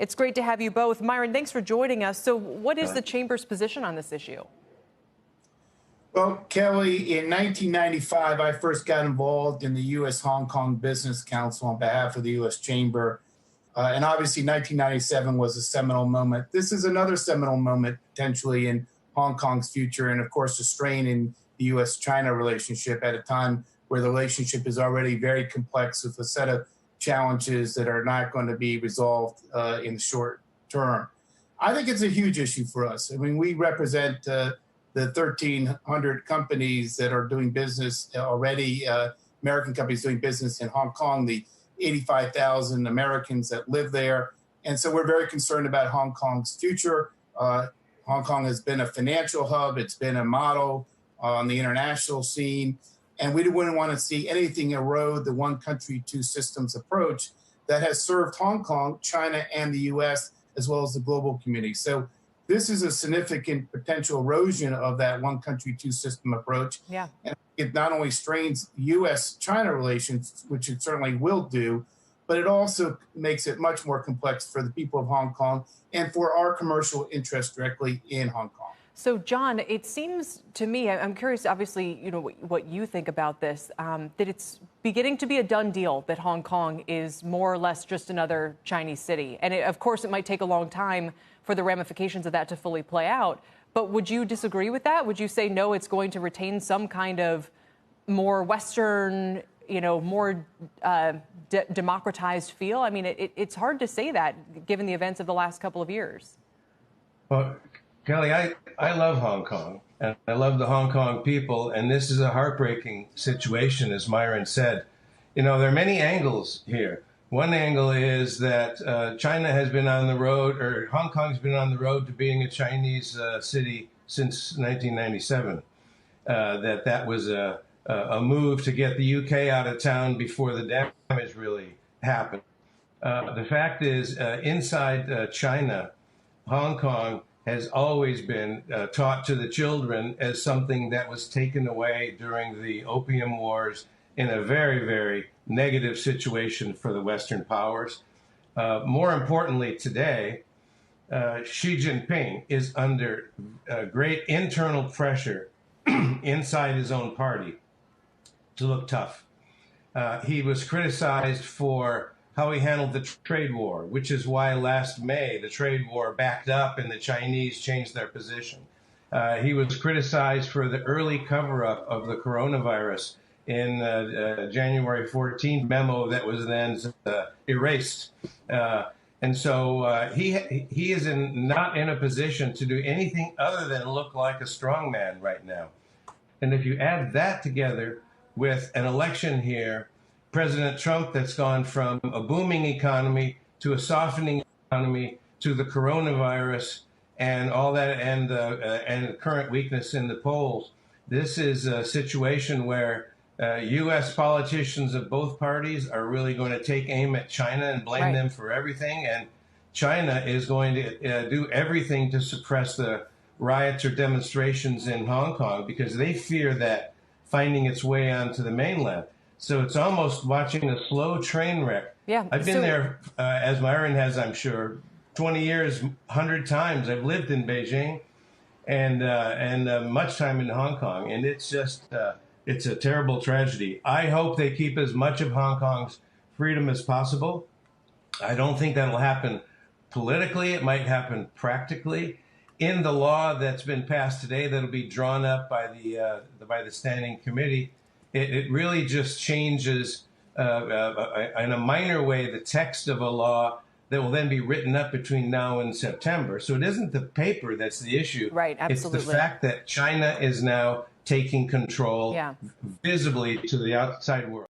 It's great to have you both. Myron, thanks for joining us. So what is the Chamber's position on this issue? Well, Kelly, in 1995, I first got involved in the U.S. Hong Kong Business Council on behalf of the U.S. Chamber. And obviously, 1997 was a seminal moment. This is another seminal moment, potentially, in Hong Kong's future. And, of course, a strain in the U.S.-China relationship at a time where the relationship is already very complex with a set of challenges that are not going to be resolved in the short term. I think it's a huge issue for us. I mean, we represent the 1,300 companies that are doing business already, American companies doing business in Hong Kong, the 85,000 Americans that live there. And so we're very concerned about Hong Kong's future. Hong Kong has been a financial hub. It's been a model on the international scene. And we wouldn't want to see anything erode the one country, two systems approach that has served Hong Kong, China, and the U.S., as well as the global community. So this is a significant potential erosion of that one country, two system approach. Yeah. And it not only strains U.S.-China relations, which it certainly will do, but it also makes it much more complex for the people of Hong Kong and for our commercial interests directly in Hong Kong. So, John, it seems to me, I'm curious, obviously, you know, what you think about this, that it's beginning to be a done deal that Hong Kong is more or less just another Chinese city. And of course, it might take a long time for the ramifications of that to fully play out. But would you disagree with that? Would you say, no, it's going to retain some kind of more Western, you know, more democratized feel? I mean, it's hard to say that given the events of the last couple of years. Well, Kelly, I love Hong Kong, and I love the Hong Kong people, and this is a heartbreaking situation, as Myron said. You know, there are many angles here. One angle is that China has been on the road, or Hong Kong's been on the road to being a Chinese city since 1997. That was a move to get the UK out of town before the damage really happened. The fact is, inside China, Hong Kong has always been taught to the children as something that was taken away during the Opium Wars in a very, very negative situation for the Western powers. More importantly today, Xi Jinping is under great internal pressure inside his own party to look tough. He was criticized for how he handled the trade war, which is why last May the trade war backed up and the Chinese changed their position. He was criticized for the early cover-up of the coronavirus in January 14 memo that was then erased. And so he is not in a position to do anything other than look like a strongman right now. And if you add that together with an election here, President Trump that's gone from a booming economy to a softening economy to the coronavirus and all that, and the current weakness in the polls. This is a situation where U.S. politicians of both parties are really going to take aim at China and blame them for everything. And China is going to do everything to suppress the riots or demonstrations in Hong Kong because they fear that finding its way onto the mainland. So it's almost watching a slow train wreck. Yeah, I've been there, as Myron has, I'm sure, 20 years, 100 times. I've lived in Beijing and much time in Hong Kong. And it's just, it's a terrible tragedy. I hope they keep as much of Hong Kong's freedom as possible. I don't think that'll happen politically. It might happen practically. In the law that's been passed today that'll be drawn up by the standing committee, it really just changes in a minor way the text of a law that will then be written up between now and September. So it isn't the paper that's the issue. Right, absolutely. It's the fact that China is now taking control visibly to the outside world.